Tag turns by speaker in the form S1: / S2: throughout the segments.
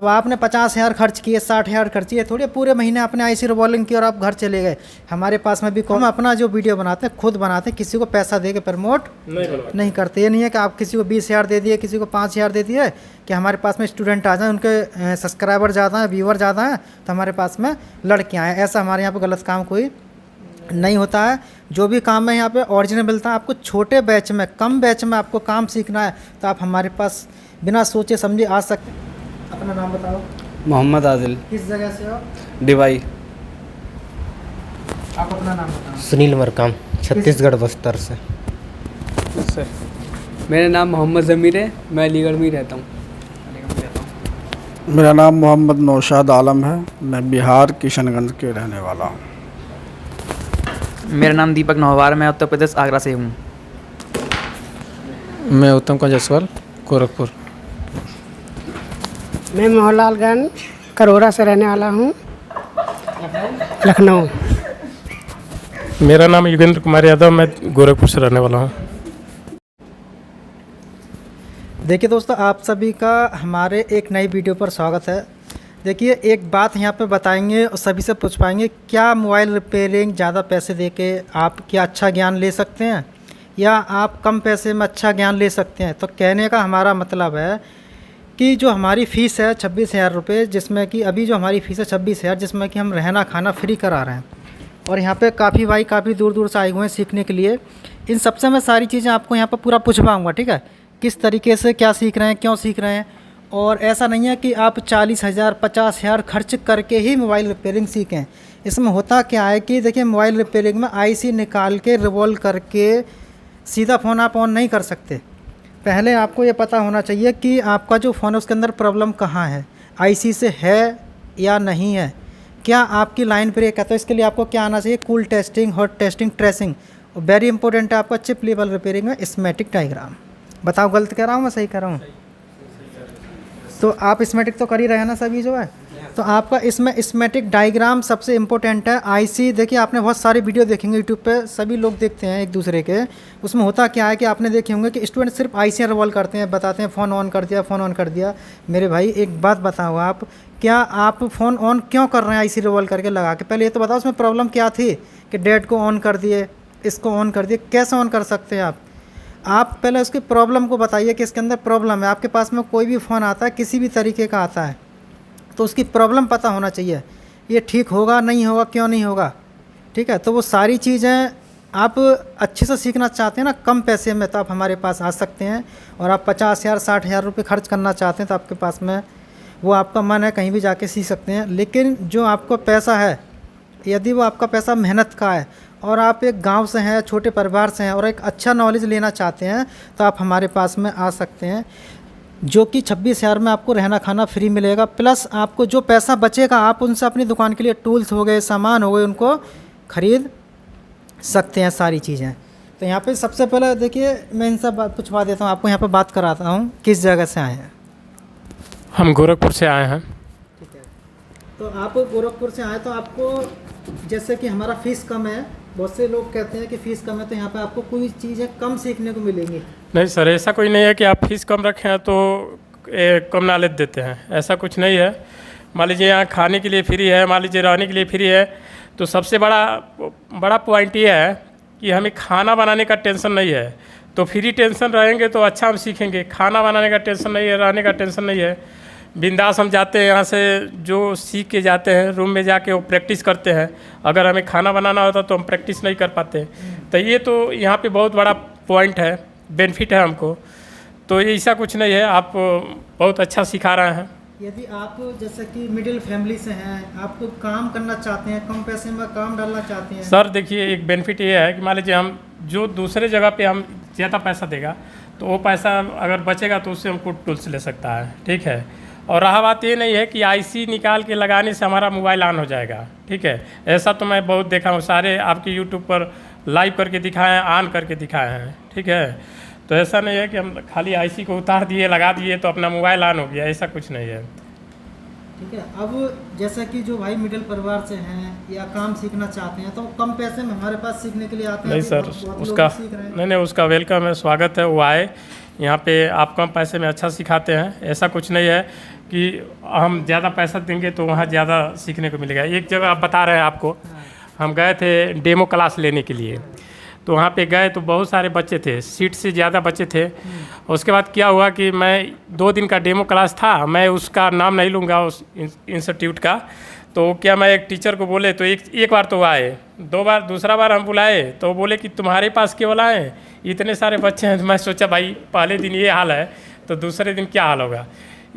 S1: अब आपने 50,000 खर्च किए, 60,000 खर्च किए, थोड़े पूरे महीने आपने आईसी रिवॉल्विंग की और आप घर चले गए। हमारे पास में भी हम अपना जो वीडियो बनाते हैं खुद बनाते हैं, किसी को पैसा दे के प्रमोट नहीं करते। ये नहीं है कि आप किसी को 20,000 दे दिए, किसी को 5,000 दे दिए कि हमारे पास में स्टूडेंट आ जाए, उनके सब्सक्राइबर ज़्यादा हैं, व्यूअर ज़्यादा हैं तो हमारे पास में लड़कियाँ हैं। ऐसा हमारे यहाँ पर गलत काम कोई नहीं होता है। जो भी काम है यहाँ पे ओरिजिनल मिलता है। आपको छोटे बैच में, कम बैच में आपको काम सीखना है तो आप हमारे पास बिना सोचे समझे आ सकते हैं। अपना नाम बताओ।
S2: मोहम्मद आदिल।
S1: किस जगह से हो?
S2: डिवाई।
S1: आप अपना नाम बताओ।
S3: सुनील मरकाम, छत्तीसगढ़ बस्तर से।
S2: सर मेरा नाम मोहम्मद ज़मीर है, मैं अलीगढ़ में ही रहता हूँ।
S4: मेरा नाम मोहम्मद नौशाद आलम है, मैं बिहार किशनगंज के रहने वाला हूँ।
S5: मेरा नाम दीपक नौवार, मैं उत्तर प्रदेश आगरा से हूँ।
S6: मैं उत्तम कुमार जायसवाल, गोरखपुर।
S7: मैं मोहनलालगंज करोरा से रहने वाला हूँ, लखनऊ।
S6: मेरा नाम योगेंद्र कुमार यादव, मैं गोरखपुर से रहने वाला हूँ।
S1: देखिए दोस्तों, आप सभी का हमारे एक नई वीडियो पर स्वागत है। देखिए, एक बात यहाँ पे बताएंगे और सभी से पूछ पाएंगे, क्या मोबाइल रिपेयरिंग ज़्यादा पैसे दे के आप क्या अच्छा ज्ञान ले सकते हैं या आप कम पैसे में अच्छा ज्ञान ले सकते हैं। तो कहने का हमारा मतलब है कि जो हमारी फ़ीस है 26,000 रुपये, जिसमें कि अभी जो हमारी फ़ीस है 26,000, जिसमें कि हम रहना खाना फ्री करा रहे हैं और यहाँ पे काफ़ी भाई काफ़ी दूर दूर से आए हुए हैं सीखने के लिए। इन सबसे मैं सारी चीज़ें आपको यहाँ पर पूरा पूछवाऊँगा, ठीक है, किस तरीके से क्या सीख रहे हैं, क्यों सीख रहे हैं। और ऐसा नहीं है कि आप 40,000 50,000 खर्च करके ही मोबाइल रिपेयरिंग सीखें। इसमें होता क्या है कि देखिए, मोबाइल रिपेयरिंग में आईसी निकाल के रिवॉल्व करके सीधा फ़ोन आप ऑन नहीं कर सकते। पहले आपको ये पता होना चाहिए कि आपका जो फ़ोन है उसके अंदर प्रॉब्लम कहाँ है, आईसी से है या नहीं है, क्या आपकी लाइन ब्रेक है। तो इसके लिए आपको क्या आना चाहिए, cool testing, hot testing, tracing. और वेरी इंपॉर्टेंट है आपका चिप लेवल रिपेयरिंग में स्कीमेटिक डायग्राम। बताओ गलत कह रहा हूँ मैं, सही कह रहा हूँ? तो आप स्कीमेटिक तो कर ही रहे हैं ना सभी जो है। तो आपका इसमें स्कीमेटिक डायग्राम सबसे इम्पोर्टेंट है। आईसी देखिए, आपने बहुत सारे वीडियो देखेंगे यूट्यूब पे, सभी लोग देखते हैं एक दूसरे के। उसमें होता क्या है कि आपने देखे होंगे कि स्टूडेंट सिर्फ आईसी रिवॉल्व करते हैं, बताते हैं फ़ोन ऑन कर दिया, फ़ोन ऑन कर दिया। मेरे भाई एक बात बताओ, आप क्या आप फ़ोन ऑन क्यों कर रहे हैं आईसी रिवॉल्व करके लगा के? पहले ये तो बताओ उसमें प्रॉब्लम क्या थी कि डेट को ऑन कर दिए, इसको ऑन कर दिए। कैसे ऑन कर सकते हैं आप पहले उसकी प्रॉब्लम को बताइए कि इसके अंदर प्रॉब्लम है। आपके पास में कोई भी फ़ोन आता है, किसी भी तरीके का आता है, तो उसकी प्रॉब्लम पता होना चाहिए। ये ठीक होगा, नहीं होगा, क्यों नहीं होगा, ठीक है। तो वो सारी चीज़ें आप अच्छे से सीखना चाहते हैं ना कम पैसे में, तो आप हमारे पास आ सकते हैं। और आप 50,000 60,000 रुपये खर्च करना चाहते हैं तो आपके पास में वो आपका मन है, कहीं भी जाके सीख सकते हैं। लेकिन जो आपको पैसा है, यदि वो आपका पैसा मेहनत का है और आप एक गांव से हैं, छोटे परिवार से हैं और एक अच्छा नॉलेज लेना चाहते हैं तो आप हमारे पास में आ सकते हैं, जो कि 26,000 में आपको रहना खाना फ्री मिलेगा। प्लस आपको जो पैसा बचेगा आप उनसे अपनी दुकान के लिए टूल्स हो गए, सामान हो गए, उनको ख़रीद सकते हैं सारी चीज़ें। तो यहाँ पे सबसे पहले देखिए, मैं इनसे पूछवा देता हूँ, आपको यहाँ पे बात कराता हूँ, किस जगह से आए हैं?
S6: हम गोरखपुर से आए हैं।
S1: ठीक है, तो आप गोरखपुर से आए तो आपको, जैसे कि हमारा फ़ीस कम है, बहुत से लोग कहते हैं कि फ़ीस कम है, तो यहाँ पे आपको कोई चीज़ें कम सीखने को मिलेंगी।
S6: नहीं सर, ऐसा कोई नहीं है कि आप फीस कम रखे हैं तो कम नॉलेज देते हैं, ऐसा कुछ नहीं है। मान लीजिए यहाँ खाने के लिए फ्री है, मान लीजिए रहने के लिए फ्री है, तो सबसे बड़ा पॉइंट ये है कि हमें खाना बनाने का टेंशन नहीं है। तो फ्री टेंशन रहेंगे तो अच्छा हम सीखेंगे। खाना बनाने का टेंशन नहीं है, रहने का टेंशन नहीं है, बिंदास हम जाते हैं यहाँ से, जो सीख के जाते हैं रूम में जाके वो प्रैक्टिस करते हैं। अगर हमें खाना बनाना होता तो हम प्रैक्टिस नहीं कर पाते। तो ये तो यहाँ पे बहुत बड़ा पॉइंट है, बेनिफिट है हमको। तो ऐसा कुछ नहीं है, आप बहुत अच्छा सिखा रहे हैं।
S1: यदि आप जैसे कि मिडिल फैमिली से हैं, आप काम करना चाहते हैं, कम पैसे में काम डालना चाहते हैं।
S6: सर देखिए, एक बेनिफिट ये है कि मान लीजिए हम जो दूसरे जगह पे हम ज़्यादा पैसा देगा तो वो पैसा अगर बचेगा तो उससे हमको टूल्स ले सकता है, ठीक है। और रहा बात ये नहीं है कि आईसी निकाल के लगाने से हमारा मोबाइल ऑन हो जाएगा, ठीक है। ऐसा तो मैं बहुत देखा हूँ, सारे आपके यूट्यूब पर लाइव करके दिखाए हैं, ऑन करके दिखाए हैं, ठीक है। तो ऐसा नहीं है कि हम खाली आईसी को उतार दिए, लगा दिए तो अपना मोबाइल ऑन हो गया, ऐसा कुछ नहीं है,
S1: ठीक है। अब जैसा कि जो भाई मिडिल परिवार से हैं या काम सीखना चाहते हैं तो कम पैसे में हमारे पास सीखने के लिए आते हैं।
S6: नहीं सर, उसका नहीं, उसका वेलकम है, स्वागत है, वो आए। यहाँ पे आप कम पैसे में अच्छा सिखाते हैं। ऐसा कुछ नहीं है कि हम ज़्यादा पैसा देंगे तो वहाँ ज़्यादा सीखने को मिलेगा। एक जगह आप बता रहे हैं आपको, हम गए थे डेमो क्लास लेने के लिए, तो वहाँ पे गए तो बहुत सारे बच्चे थे, सीट से ज़्यादा बच्चे थे। उसके बाद क्या हुआ कि मैं 2 दिन का डेमो क्लास था, मैं उसका नाम नहीं लूँगा उस इंस्टीट्यूट का, तो क्या मैं एक टीचर को बोले तो एक बार तो आए, 2 बार, दूसरा बार हम बुलाए तो बोले कि तुम्हारे पास केवल आए, इतने सारे बच्चे हैं। तो मैं सोचा भाई पहले दिन ये हाल है तो दूसरे दिन क्या हाल होगा,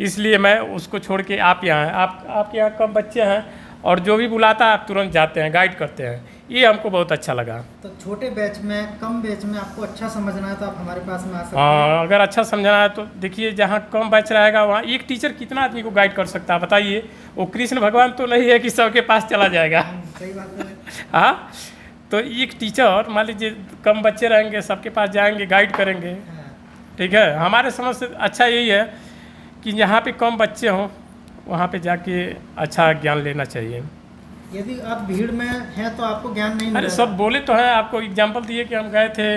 S6: इसलिए मैं उसको छोड़ के आप यहाँ हैं। आपके यहाँ कम बच्चे हैं और जो भी बुलाता है आप तुरंत जाते हैं, गाइड करते हैं, ये हमको बहुत अच्छा लगा।
S1: तो छोटे बैच में, कम बैच में आपको अच्छा समझना है तो आप हमारे पास में आ सकते हैं।
S6: हाँ, अगर अच्छा समझना है तो देखिए, जहाँ कम बैच रहेगा वहाँ एक टीचर कितना आदमी को गाइड कर सकता है बताइए। वो कृष्ण भगवान तो नहीं है कि सबके पास चला जाएगा।
S1: सही बात है।
S6: हाँ, तो एक टीचर मान लीजिए कम बच्चे रहेंगे, सबके पास जाएंगे, गाइड करेंगे। ठीक है, हमारे समझ से अच्छा यही है कि जहाँ पे कम बच्चे हों वहाँ पे जाके अच्छा ज्ञान लेना चाहिए।
S1: यदि आप भीड़ में हैं तो आपको ज्ञान नहीं
S6: अरे
S1: मिलेगा।
S6: सब बोले तो हैं, आपको एग्जांपल दिए कि हम गए थे,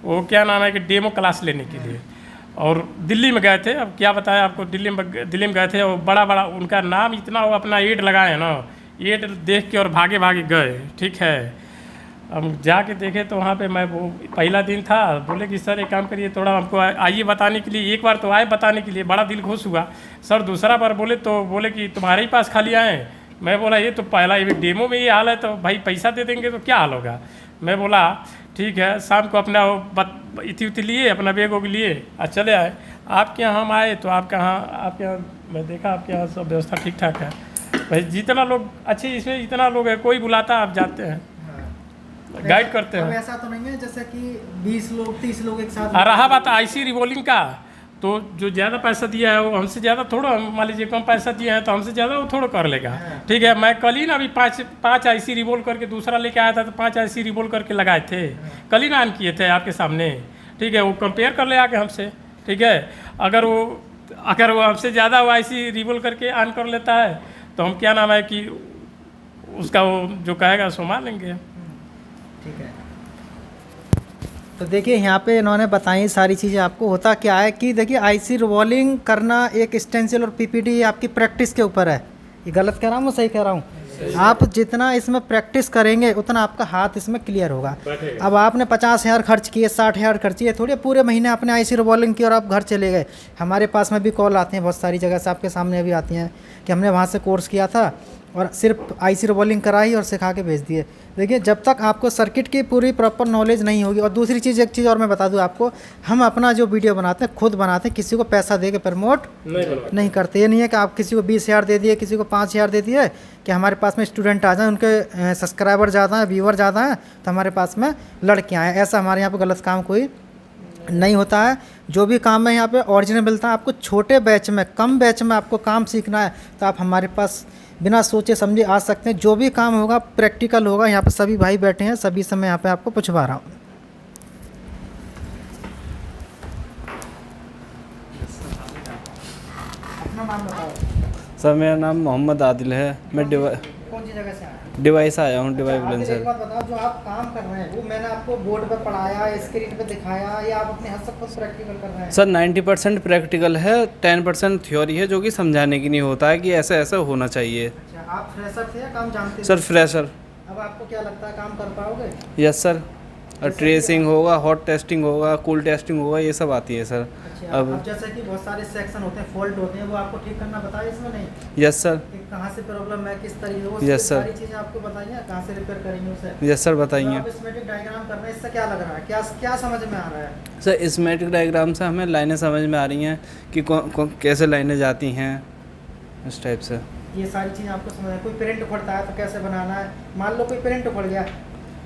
S6: वो क्या नाम है कि डेमो क्लास लेने के लिए, और दिल्ली में गए थे। अब क्या बताया आपको, दिल्ली में गए थे, और बड़ा उनका नाम इतना, वो अपना एड लगाए हैं ना, एड देख के और भागे गए। ठीक है, हम जाके देखे तो वहाँ पे मैं, वो पहला दिन था, बोले कि सर एक काम करिए, थोड़ा हमको आइए बताने के लिए। एक बार तो आए बताने के लिए, बड़ा दिल खुश हुआ। सर दूसरा बार बोले तो बोले कि तुम्हारे ही पास खाली आए। मैं बोला ये तो पहला, ये डेमो में ये हाल है तो भाई पैसा दे देंगे तो क्या हाल होगा। मैं बोला ठीक है, शाम को अपना इति लिए, अपना बैग वोग लिए और चले आए। आपके यहाँ हम आए तो आपके यहाँ मैं देखा आपके यहाँ सब व्यवस्था ठीक ठाक है भाई। जितना लोग अच्छे, इसमें इतना लोग है, कोई बुलाता आप जाते हैं, गाइड करते
S1: अब
S6: हैं।
S1: ऐसा तो नहीं है जैसे कि 20 लोग 30 लोग एक साथ।
S6: और रहा बात IC रिवॉल्विंग का, तो जो ज़्यादा पैसा दिया है वो हमसे ज़्यादा थोड़ा, मान लीजिए कम पैसा दिया है तो हमसे ज़्यादा वो थोड़ा कर लेगा। ठीक है, मैं कल ही ना अभी 5 IC रिवॉल्व करके दूसरा लेके आया था, तो 5 IC रिवॉल्व करके लगाए थे, कल ही ना ऑन किए थे आपके सामने। ठीक है, वो कंपेयर कर ले आके हमसे। ठीक है, अगर वो हमसे ज़्यादा वो IC रिवॉल्व करके ऑन कर लेता है तो हम क्या नाम है कि उसका वो जो कहेगा सो मान लेंगे।
S1: ठीक है, तो देखिए यहाँ पे इन्होंने बताई सारी चीज़ें। आपको होता क्या है कि देखिए IC रिवॉल्विंग करना एक स्टेंसिल और PPT आपकी प्रैक्टिस के ऊपर है। ये गलत कह रहा हूँ, सही कह रहा हूँ? आप जितना इसमें प्रैक्टिस करेंगे उतना आपका हाथ इसमें क्लियर होगा। अब आपने 50,000 खर्च किए, 60,000 खर्च किए, थोड़ी पूरे महीने आपने IC रिवॉल्विंग की और आप घर चले गए। हमारे पास में भी कॉल आते हैं बहुत सारी जगह से, आपके सामने भी आती हैं कि हमने वहाँ से कोर्स किया था और सिर्फ IC रिवॉल्विंग कराई और सिखा के भेज दिए। देखिए, जब तक आपको सर्किट की पूरी प्रॉपर नॉलेज नहीं होगी। और दूसरी चीज़, एक चीज़ और मैं बता दूं आपको, हम अपना जो वीडियो बनाते हैं खुद बनाते हैं, किसी को पैसा दे के प्रमोट नहीं करते। ये नहीं है कि आप किसी को 20,000 दे दिए, किसी को 5,000 दे दिए कि हमारे पास में स्टूडेंट आ जाए, उनके सब्सक्राइबर ज़्यादा हैं, व्यूअर ज़्यादा हैं तो हमारे पास में लड़के आएँ। ऐसा हमारे यहाँ पर गलत काम कोई नहीं होता है। जो भी काम है यहाँ पे ओरिजिनल मिलता है। आपको छोटे बैच में, कम बैच में आपको काम सीखना है तो आप हमारे पास बिना सोचे समझे आ सकते हैं। जो भी काम होगा प्रैक्टिकल होगा। यहाँ पे सभी भाई बैठे हैं, सभी से मैं यहाँ पे आपको पूछवा रहा हूँ। अपना नाम बताओ।
S8: सर मेरा नाम मोहम्मद आदिल है। मैं
S1: कौन सी जगह से आए?
S8: डिवाइस से आया हूँ, डिवाइस
S1: आप
S8: बुलंदशहर।
S1: एक बात बताओ, जो आप काम कर रहे हैं वो मैंने आपको बोर्ड पे पढ़ाया, स्क्रीन पे दिखाया, या आप अपने हाथ से खुद प्रैक्टिकल कर रहे हैं?
S8: सर 90% प्रैक्टिकल है, 10% थ्योरी है, जो कि समझाने की नहीं होता है कि ऐसा ऐसा होना चाहिए।
S1: अच्छा, आप फ्रेशर थे या काम जानते थे?
S8: Sir fresher.
S1: अब आपको क्या लगता है काम कर पाओगे?
S8: Yes sir. और ट्रेसिंग होगा, हॉट टेस्टिंग होगा, कूल टेस्टिंग होगा, ये सब आती है सर।
S1: अच्छा, अब जैसे कि बहुत सारे सेक्शन होते हैं, फॉल्ट होते हैं, वो आपको ठीक करना बताया इसमें नहीं?
S8: Yes sir.
S1: कि कहाँ से प्रॉब्लम है, किस तरीके वो
S8: Yes, sir.
S1: सारी चीज़ें आपको बताइए, कहाँ से रिपेयर करेंगे उसे?
S8: यस सर, बताइए।
S1: आप स्कीमेटिक डायग्राम कर रहे हैं, इससे क्या लग रहा है, क्या समझ में आ रहा है?
S8: सर स्कीमेटिक डायग्राम से हमें लाइनें समझ में आ रही हैं कि कैसे लाइनें जाती हैं, इस टाइप से।
S1: ये सारी चीज़ें आपको समझ है। कोई प्रिंट उखड़ता है तो कैसे बनाना है? मान लो कोई प्रिंट उखड़ गया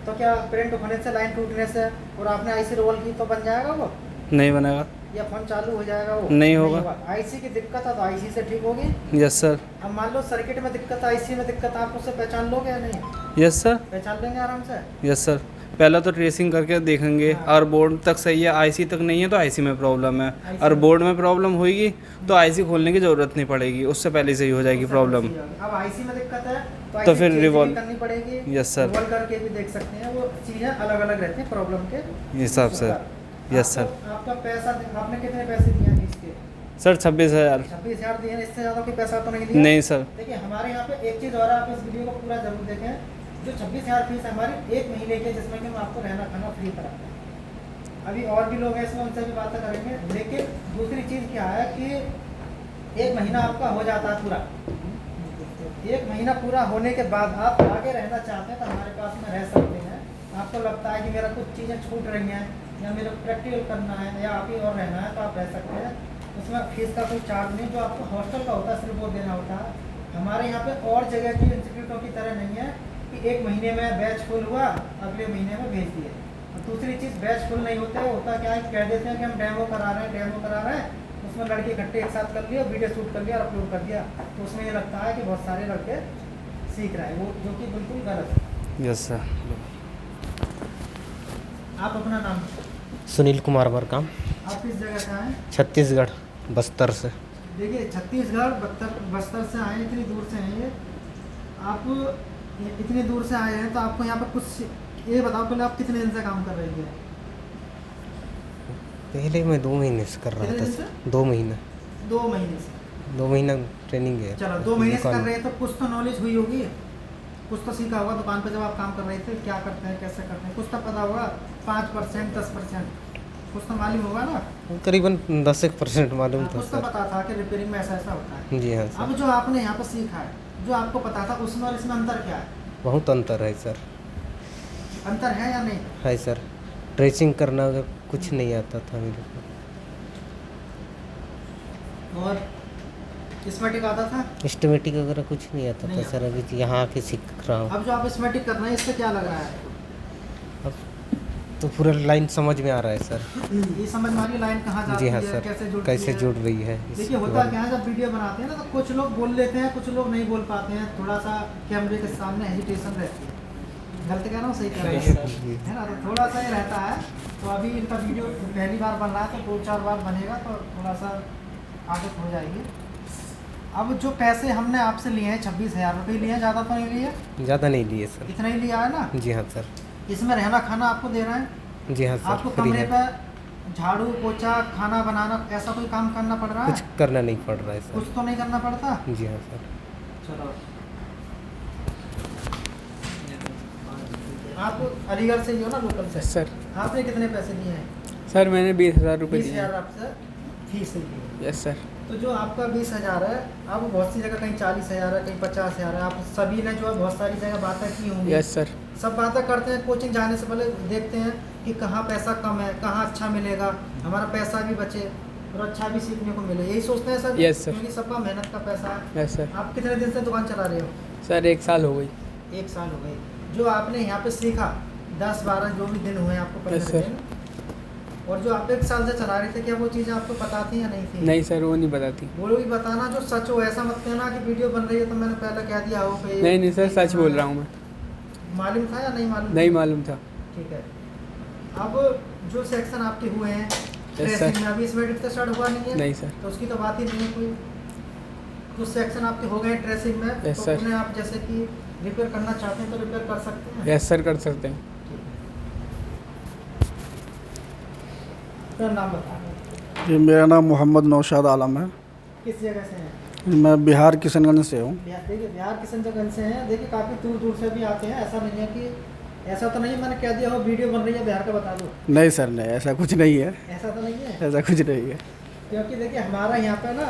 S1: तो क्या प्रिंट उखड़ने से, लाइन टूटने से और आपने IC रोल की तो बन जाएगा वो?
S8: नहीं बनेगा।
S1: या फोन चालू हो जाएगा वो?
S8: नहीं होगा।
S1: IC की दिक्कत है तो IC से ठीक होगी।
S8: Yes sir.
S1: अब मान लो सर्किट में दिक्कत है, IC में दिक्कत है, आप उससे पहचान लोगे या नहीं?
S8: Yes sir.
S1: पहचान लेंगे आराम से?
S8: Yes sir. पहला तो ट्रेसिंग करके देखेंगे, और बोर्ड तक सही है, IC तक नहीं है तो IC में प्रॉब्लम है, और बोर्ड में प्रॉब्लम होगी तो IC खोलने की ज़रूरत नहीं पड़ेगी, उससे पहले सही हो जाएगी प्रॉब्लम।
S1: अब IC में दिक्कत है
S8: तो
S1: IC
S8: फिर
S1: चेंज
S8: रिवॉल्व
S1: भी करनी पड़ेगी।
S8: Yes sir.
S1: रिवॉल्व करके भी देख सकते हैं, वो चीज़ें अलग अलग रहती हैं प्रॉब्लम के
S8: हिसाब से। Yes sir.
S1: आपका पैसा आपने कितने पैसे दिए हैं फीस के?
S8: सर 26,000।
S1: 26,000 दिए हैं, इससे ज़्यादा कोई पैसा तो नहीं दिया?
S8: नहीं सर।
S1: देखिए हमारे यहाँ पे एक चीज़ और है, आप इस वीडियो को पूरा जरूर देखें। जो 26,000 फीस है हमारी 1 महीने की, जिसमें कि हम आपको रहना खाना फ्री कराते हैं। अभी और भी लोग हैं इसमें, उनसे भी बातें करेंगे। लेकिन दूसरी चीज़ क्या है कि 1 महीना आपका हो जाता है पूरा। 1 महीना पूरा होने के बाद आप आगे रहना चाहते हैं तो हमारे पास में रह सकते हैं। आपको लगता है कि मेरा कुछ चीज़ें छूट रही हैं या मेरे को प्रैक्टिकल करना है या आप ही और रहना है तो आप रह सकते हैं। उसमें फीस का कोई चार्ज नहीं, जो आपको हॉस्टल का होता है सिर्फ वो देना होता है। हमारे यहाँ पे और जगह की इंस्टीट्यूटों की तरह नहीं है कि 1 महीने में बैच फुल हुआ अगले महीने में भेज दिए। और दूसरी चीज़ बैच फुल नहीं होता क्या है, कह देते हैं कि हम डेमो करा रहे हैं, उसमें लड़के इकट्ठे एक साथ कर लिया, वीडियो शूट कर लिया और अपलोड कर दिया, तो उसमें ये लगता है कि बहुत सारे लड़के सीख रहे हैं, वो जो कि बिल्कुल गलत है।
S8: Yes sir.
S1: आप अपना नाम?
S3: सुनील कुमार बरकाम,
S1: आप किस जगह से आए?
S3: छत्तीसगढ़ बस्तर से।
S1: देखिए छत्तीसगढ़ बस्तर से आए, इतनी दूर से हैं ये। आप इतनी दूर से आए हैं तो आपको यहाँ पर कुछ ये बताओ, पहले आप कितने दिन से काम कर रही है?
S3: पहले मैं 2 महीने से कर रहा
S1: कितने दिन
S3: था।
S1: से?
S3: 2 महीने
S1: 2 महीने से।
S3: 2 महीना ट्रेनिंग है।
S1: चलो 2 महीने से कर
S3: दुकान-
S1: रहे हैं तो कुछ तो नॉलेज हुई होगी, कुछ तो सीखा होगा दुकान पे जब आप काम कर रहे थे, क्या करते हैं कैसे करते हैं, कुछ तो पता होगा। 5% 10% कुछ तो मालूम होगा ना?
S3: करीबन 10% मालूम था
S1: कुछ तो
S3: सर।
S1: पता था कि रिपेयरिंग में ऐसा ऐसा होता है।
S3: जी हाँ
S1: अब
S3: सर,
S1: जो आपने यहाँ पर सीखा है, जो आपको पता था उसमें और इसमें अंतर क्या है?
S3: बहुत अंतर है सर।
S1: अंतर है या नहीं?
S3: है सर, ड्रेसिंग करना कुछ नहीं आता था मेरे को।
S1: और स्मेटिक आता था?
S3: एस्टिमेटिक वगैरह कुछ नहीं आता
S1: नहीं
S3: था सर, अभी तो यहाँ आके सीख रहा हूँ।
S1: अब जो आप स्मेटिक कर रहे हैं इससे क्या लग रहा है?
S3: अब तो पूरा लाइन समझ में आ रहा है सर।
S1: ये समझ में आ रही लाइन कहाँ जाती
S3: जी हाँ
S1: है,
S3: सर,
S1: कैसे जुड़ती
S3: कैसे
S1: है?
S3: जुड़ रही है इस
S1: देखिए होता क्या है, जब वीडियो बनाते हैं ना तो कुछ लोग बोल लेते हैं, कुछ लोग नहीं बोल पाते हैं, थोड़ा सा कैमरे के सामने हेजिटेशन रहती है। गलत कह रहा हूँ, सही कह रहा हूँ, है ना? तो थोड़ा सा ये रहता है। तो अभी इनका वीडियो पहली बार बन रहा है तो 2-4 बार बनेगा तो थोड़ा सा आदत हो जाएगी। अब जो पैसे हमने आपसे लिए हैं 26,000 रुपये लिए हैं, ज़्यादा तो नहीं लिए?
S3: ज़्यादा नहीं लिए सर।
S1: इतना ही लिया है ना?
S3: जी हाँ सर।
S1: इसमें रहना खाना आपको दे रहे हैं?
S3: जी हाँ सर,
S1: आपको
S3: फ्री
S1: कमरे
S3: है।
S1: पर झाड़ू पोछा खाना बनाना ऐसा कोई काम करना पड़ रहा है?
S3: कुछ करना नहीं पड़ रहा है
S1: कुछ
S3: सर।
S1: तो नहीं करना पड़ता?
S3: जी हाँ सर।
S1: चलो आप अलीगढ़ से ही हो ना, लोकल से?
S2: सर।
S1: आपने कितने पैसे लिए हैं?
S2: सर मैंने 20,000 रुपये
S1: 20,000
S2: दिए।
S1: आपसे फीस ली है।
S2: Yes sir.
S1: तो जो आपका 20,000 है, आप बहुत सी जगह कहीं 40,000 है, कहीं 50,000 है, आप सभी ने जो है बहुत सारी जगह बातें की होंगी।
S2: Yes sir.
S1: सब बातें करते हैं, कोचिंग जाने से पहले देखते हैं कि कहाँ पैसा कम है, कहाँ अच्छा मिलेगा, हमारा पैसा भी बचे और अच्छा भी सीखने को मिले, यही सोचते हैं सब।
S2: Yes, sir.
S1: क्योंकि सबका मेहनत का पैसा है।
S2: Yes sir.
S1: आप कितने दिन से दुकान चला रहे हो?
S2: सर 1 साल हो गई।
S1: 1 साल हो गए। जो आपने यहाँ पे सीखा 10-12 जो भी दिन हुए आपको,
S2: Yes,
S1: 15
S2: sir.
S1: दिन, और जो आप 1 साल से चला रहे थे, क्या वो चीज़ें आपको पता थी या नहीं थी?
S2: नहीं सर, वो नहीं बताती।
S1: वो भी बताना जो सच हो, ऐसा मत कहना कि वीडियो बन रही है तो मैंने पहले कह दिया हो कि
S2: नहीं सर, सच बोल रहा हूँ मैं।
S1: मालूम था या नहीं मालूम?
S2: नहीं मालूम था।
S1: ठीक है। अब जो सेक्शन आपके हुए हैं ड्रेसिंग में, अभी इसमें डिस्कस स्टार्ट हुआ नहीं है?
S2: नहीं सर।
S1: तो उसकी तो बात ही नहीं है कोई। कुछ सेक्शन आपके हो गए ड्रेसिंग में,
S2: Yes,
S1: तो
S2: sir.
S1: उन्हें आप जैसे कि रिपेयर करना चाहते हैं तो रिपेयर कर सकते हैं?
S2: यस सर, कर सकते हैं।
S1: तो नाम बता,
S4: जी मेरा नाम मोहम्मद नौशाद आलम है।
S1: किस जगह से हैं?
S4: मैं बिहार किशनगंज से हूँ।
S1: देखिए बिहार किशनगंज से हैं। देखिए काफ़ी दूर दूर से भी आते हैं, ऐसा नहीं है कि, ऐसा तो नहीं मैंने कह दिया हो वीडियो बन रही है बिहार का बता दो,
S4: नहीं सर, नहीं ऐसा कुछ नहीं है,
S1: ऐसा तो नहीं है।
S4: ऐसा कुछ नहीं है।
S1: क्योंकि देखिए हमारा यहाँ पे ना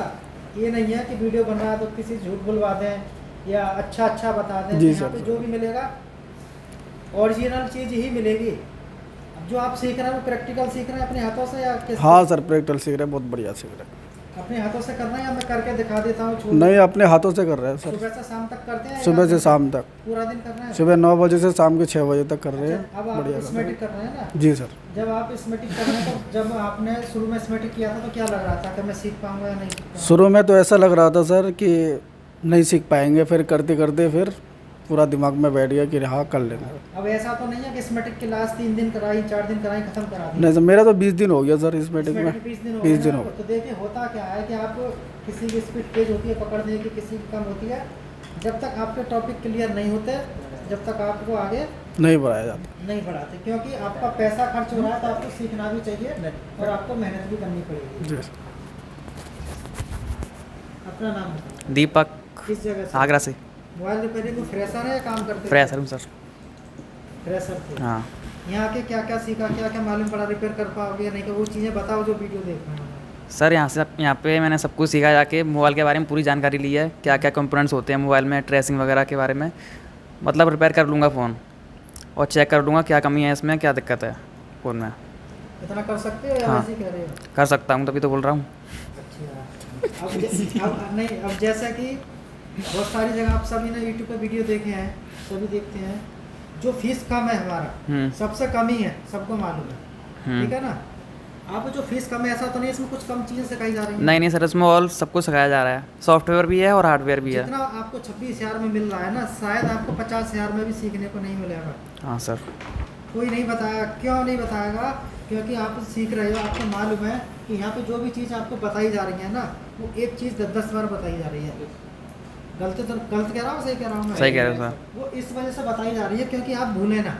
S1: ये नहीं है कि वीडियो बन रहा है तो किसी झूठ बुलवा दें या अच्छा बता दें।
S4: जी
S1: यहाँ
S4: सर।
S1: पे जो भी मिलेगा ओरिजिनल चीज़ ही मिलेगी। अब जो आप सीख रहे हैं वो प्रैक्टिकल सीख रहे हैं अपने हाथों से या किस?
S4: हाँ सर, प्रैक्टिकल सीख रहे हैं, बहुत बढ़िया सीख रहे हैं।
S1: अपने हाथों से करना है या मैं करके दिखा देता हूँ? छोड़
S4: नहीं, अपने हाथों से कर रहे हैं सर।
S1: सुबह से शाम तक करते हैं?
S4: सुबह से शाम तक,
S1: पूरा दिन कर रहे हैं?
S4: सुबह 9 बजे से शाम के 6 बजे तक कर रहे
S1: अच्छा, अब
S4: हैं।
S1: आप
S4: बढ़िया कर रहे
S1: स्मेटिक कर रहे हैं ना?
S4: हैं। जी सर।
S1: जब आप स्मेटिक कर रहे हैं तो जब आपने शुरू में स्मेटिक किया था तो क्या लग रहा था कि मैं सीख पाऊंगा या नहीं सीख पाऊंगा?
S4: शुरू में तो ऐसा लग रहा था सर कि नहीं सीख पाएंगे, फिर करते करते फिर पूरा दिमाग में बैठ गया कि हाँ कर लेंगे।
S1: अब ऐसा तो नहीं है कि स्मेटिक क्लास 3 दिन कराई 4 दिन कराई खत्म करा दी?
S4: नहीं सर, मेरा तो 20 दिन हो गया सर स्मेटिक में।
S1: 20 दिन हो
S4: 20
S1: गए
S4: दिन
S1: ना।
S4: हो गए।
S1: तो देखिए होता क्या है कि आप किसी की स्पीड तेज होती है पकड़ने की, किसी की कम होती है। जब तक आपके टॉपिक क्लियर नहीं होते, जब तक आपको आगे
S4: नहीं बढ़ाया जाता।
S1: नहीं बढ़ाते, क्योंकि आपका पैसा खर्च हो रहा है तो आपको सीखना भी चाहिए और आपको मेहनत भी करनी पड़ेगी।
S4: जी
S1: अपना नाम बताओ।
S5: दीपक,
S1: किस जगह से?
S5: आगरा से।
S1: मोबाइल रिपेयरिंग को फ्रेशर है या काम करते?
S5: फ्रेशर हूँ सर।
S1: फ्रेशर थे।
S5: हाँ
S1: यहाँ आके क्या क्या सीखा, क्या क्या मालूम पड़ा, रिपेयर कर पाओगे या नहीं, कि वो चीज़ें बताओ जो वीडियो देख रहे हैं।
S5: सर, यहाँ पे मैंने सब कुछ सीखा, जाके मोबाइल के बारे में पूरी जानकारी ली है, क्या क्या कंपोनेंट्स होते हैं मोबाइल में, ट्रेसिंग वगैरह के बारे में। मतलब रिपेयर कर लूँगा फ़ोन और चेक कर लूँगा क्या कमी है इसमें, क्या दिक्कत है फ़ोन में।
S1: इतना कर सकते हो या
S5: हाँ।
S1: ऐसे ही कह रहे हो?
S5: कर सकता हूँ, तभी तो बोल रहा हूँ।
S1: अच्छा, अब नहीं, अब जैसा कि बहुत सारी जगह आप सभी ने यूट्यूब पे वीडियो देखे हैं, सभी देखते हैं, जो फीस कम है हमारा, सबसे कम ही है, सबको मालूम है, ठीक है ना। आप जो फीस कम है, ऐसा तो नहीं इसमें कुछ कम चीज़ें सिखाई जा रही हैं?
S5: नहीं सर, इसमें ऑल सब कुछ सिखाया जा रहा है, सॉफ्टवेयर भी है और हार्डवेयर भी है।
S1: जितना आपको 26,000 में मिल रहा है ना, शायद आपको 50,000 में भी सीखने को नहीं मिलेगा।
S5: हाँ सर।
S1: कोई नहीं बताया, क्यों नहीं बताएगा? क्योंकि आप सीख रहे हो, आपको मालूम है कि यहाँ पे जो भी चीज़ आपको बताई जा रही है ना, वो एक चीज़ 10-10 बार बताई जा रही है। गलत कह रहा हूँ, सही कह रहा हूँ मैं?
S5: सही कह रहे हो सर।
S1: वो इस वजह से बताई जा रही है क्योंकि आप भूलें ना।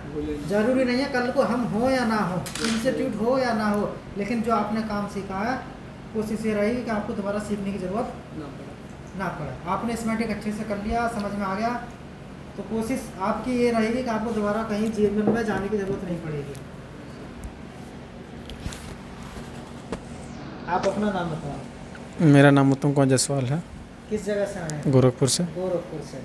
S1: जरूरी नहीं है कल को हम हो या ना हो, इंस्टीट्यूट हो या ना हो, लेकिन जो आपने काम सीखा है कोशिश ये रहेगी कि आपको दोबारा सीखने की ज़रूरत ना पड़े। आपने स्मेटिक अच्छे से कर लिया, समझ में आ गया, तो कोशिश आपकी ये रहेगी कि आपको दोबारा कहीं जीवन में जाने की ज़रूरत नहीं पड़ेगी। आप अपना नाम बताओ।
S4: मेरा नाम उत्तम कुमार जायसवाल है।
S1: किस जगह से आए हैं?
S4: गोरखपुर से।
S1: गोरखपुर से।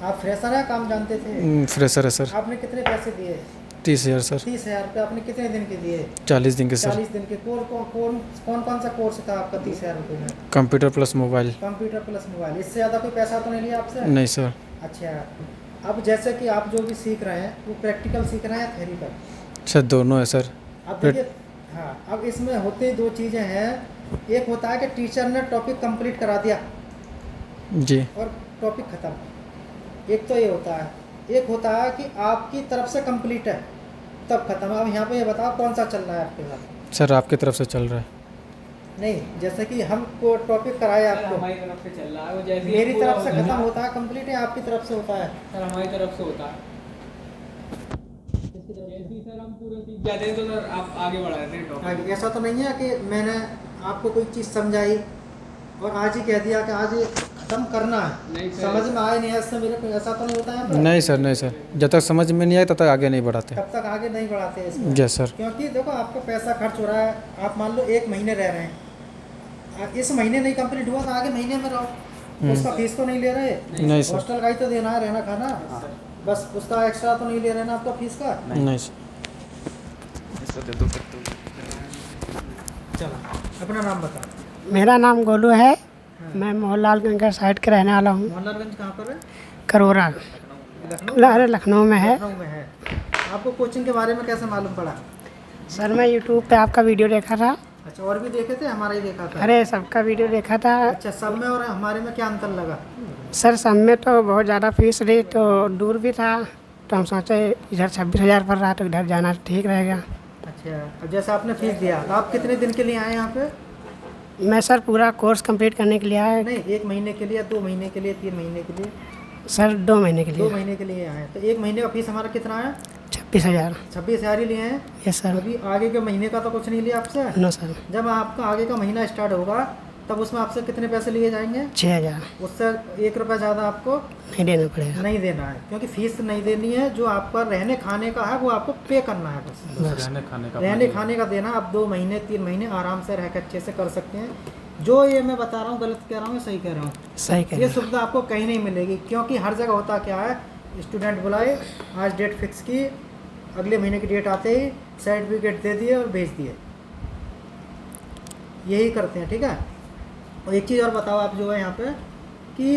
S1: आप फ्रेशर हैं, काम जानते थे?
S4: फ्रेशर है सर।
S1: आपने कितने पैसे दिए?
S4: 30,000 सर।
S1: 30,000 रुपये। आपने कितने दिन के दिए?
S4: 40 दिन के सर।
S1: 40 दिन के। कौन सा कोर्स था आपका 30,000 रुपये में?
S4: Computer plus mobile.
S1: Computer plus mobile. इससे ज़्यादा कोई पैसा तो नहीं लिया आपसे?
S4: नहीं सर।
S1: अच्छा, अब जैसे कि आप जो भी सीख रहे हैं वो प्रैक्टिकल सीख रहे हैं या थ्योरी पर?
S4: सर दोनों है सर।
S1: अब देखिए, हाँ, अब इसमें होते दो चीज़ें हैं। एक होता है कि टीचर ने टॉपिक कंप्लीट करा दिया
S4: जी
S1: और टॉपिक ख़त्म, एक तो ये होता है। एक होता है कि आपकी तरफ से कंप्लीट है तब ख़त्म। अब यहाँ पे ये बताओ कौन सा चल रहा है आपके साथ?
S4: सर आपकी तरफ से चल रहा है।
S1: नहीं, जैसे कि हम को टॉपिक कराए आपको,
S2: हमारी तरफ से चल रहा है वो, जैसे
S1: मेरी तरफ से ख़त्म होता है कंप्लीट, है आपकी तरफ से होता है?
S2: सर हमारी तरफ से होता है। जैसे ही सर हम पूरे सीख जाते हैं तो सर आप आगे बढ़ा देते हैं टॉपिक।
S1: आगे ऐसा तो नहीं है कि मैंने आपको कोई चीज़ समझाई और आज ही कह दिया कि आज ये ख़त्म करना है,
S2: नहीं सर।
S1: समझ में आए नहीं, ऐसा मेरे को ऐसा तो नहीं होता है?
S4: नहीं सर, नहीं सर, जब तक समझ में नहीं आए तब तक आगे नहीं बढ़ाते।
S1: तब तक आगे नहीं बढ़ाते इसको।
S4: Yes sir.
S1: क्योंकि देखो आपको पैसा खर्च हो रहा है, आप मान लो 1 महीने रह रहे हैं, इस महीने नहीं कंप्लीट हुआ तो आगे महीने में रहो, उसका फीस तो नहीं ले रहे?
S4: नहीं सर।
S1: हॉस्टल का ही तो देना है, रहना खाना, बस उसका एक्स्ट्रा तो नहीं ले रहे ना आपका फीस का?
S4: नहीं सर।
S1: चलो अपना नाम बताओ।
S7: मेरा नाम गोलू है, मैं मोहनलालगंज का साइड के रहने वाला हूँ।
S1: मोहनलालगंज कहाँ पर है?
S7: करोरा, अरे लखनऊ में है।
S1: लखनऊ में है। आपको कोचिंग के बारे में कैसे मालूम पड़ा?
S7: सर मैं यूट्यूब पे आपका वीडियो देखा था।
S1: अच्छा, और भी देखे थे? हमारा ही देखा था?
S7: अरे सबका वीडियो देखा था।
S1: अच्छा, सब में और हमारे में क्या अंतर लगा?
S7: सर सब में तो बहुत ज़्यादा फीस रही, तो दूर भी था, तो हम सोचे इधर 26,000 पड़ रहा तो इधर जाना ठीक रहेगा।
S1: अच्छा, अब जैसे आपने फीस दिया तो आप कितने दिन के लिए आए यहाँ पे?
S7: मैं सर पूरा कोर्स कंप्लीट करने के लिए आया।
S1: नहीं, 1 महीने के लिए, 2 महीने के लिए, 3 महीने के लिए?
S7: सर 2 महीने के
S1: 2
S7: लिए।
S1: महीने के लिए आए। तो 1 महीने का फीस हमारा कितना है?
S7: 26,000।
S1: 26,000 ही लिए हैं।
S7: Yes sir.
S1: अभी आगे के महीने का तो कुछ नहीं लिया आपसे?
S7: No sir.
S1: जब आपका आगे का महीना स्टार्ट होगा तब उसमें आपसे कितने पैसे लिए जाएंगे?
S7: 6,000
S1: उससे 1 रुपया ज़्यादा आपको
S7: नहीं देना पड़ेगा।
S1: नहीं देना है, क्योंकि फीस नहीं देनी है। जो आपका रहने खाने का है वो आपको पे करना है बस। रहने खाने का देना। आप 2 महीने 3 महीने आराम से रह के अच्छे से कर सकते हैं। जो ये मैं बता रहा हूँ गलत कह रहा हूँ, सही कह रहा हूँ?
S7: सही कह
S1: ये सुविधा आपको कहीं नहीं मिलेगी, क्योंकि हर जगह होता क्या है, स्टूडेंट बुलाए, आज डेट फिक्स की, अगले महीने की डेट आते ही सर्टिफिकेट दे दिए और भेज दिए, यही करते हैं, ठीक है। और एक चीज़ और बताओ आप जो है यहाँ पे कि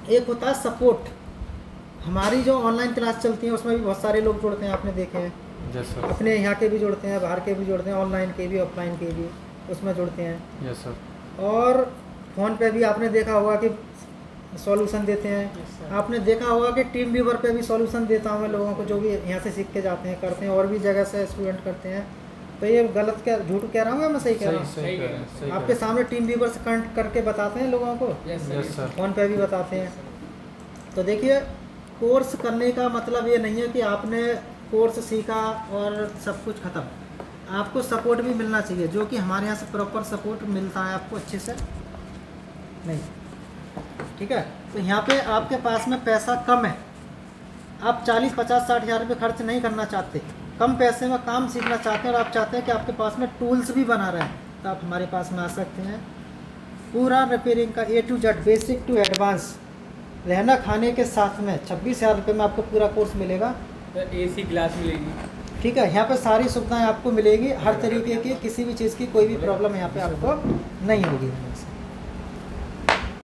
S1: एक होता है सपोर्ट। हमारी जो ऑनलाइन क्लास चलती है उसमें भी बहुत सारे लोग जुड़ते हैं, आपने देखे हैं।
S4: Yes sir.
S1: अपने यहाँ के भी जुड़ते हैं, बाहर के भी जुड़ते हैं, ऑनलाइन के भी ऑफलाइन के भी उसमें जुड़ते हैं।
S4: Yes sir.
S1: और फ़ोन पे भी आपने देखा होगा कि सॉल्यूशन देते हैं। आपने देखा होगा कि टीम व्यूवर पे भी सॉल्यूशन देता हूँ मैं लोगों को, जो भी यहाँ से सीख के जाते हैं, करते हैं, और भी जगह से स्टूडेंट करते हैं। तो ये गलत क्या, झूठ कह रहा हूँ मैं सही कह रहा हूँ? आपके सामने टीम व्यूवर से कनेक्ट करके बताते हैं लोगों को,
S4: यस सर।
S1: फ़ोन पे भी बताते हैं। तो देखिए कोर्स करने का मतलब ये नहीं है कि आपने कोर्स सीखा और सब कुछ ख़त्म। आपको सपोर्ट भी मिलना चाहिए, जो कि हमारे यहाँ से प्रॉपर सपोर्ट मिलता है आपको अच्छे से नहीं। ठीक है, तो यहाँ पे आपके पास में पैसा कम है, आप 40, 50, 60 हज़ार रुपये खर्च नहीं करना चाहते, कम पैसे में काम सीखना चाहते हैं और आप चाहते हैं कि आपके पास में टूल्स भी बना रहे हैं, तो आप हमारे पास में आ सकते हैं। पूरा रिपेयरिंग का A to Z, basic to advance, रहना खाने के साथ में 26,000 रुपये में आपको पूरा कोर्स मिलेगा।
S2: AC ग्लास मिलेगी।
S1: ठीक है, यहाँ पे सारी सुविधाएं आपको मिलेगी, हर तरीके की किसी भी चीज़ की कोई भी प्रॉब्लम यहाँ पे आपको नहीं होगी।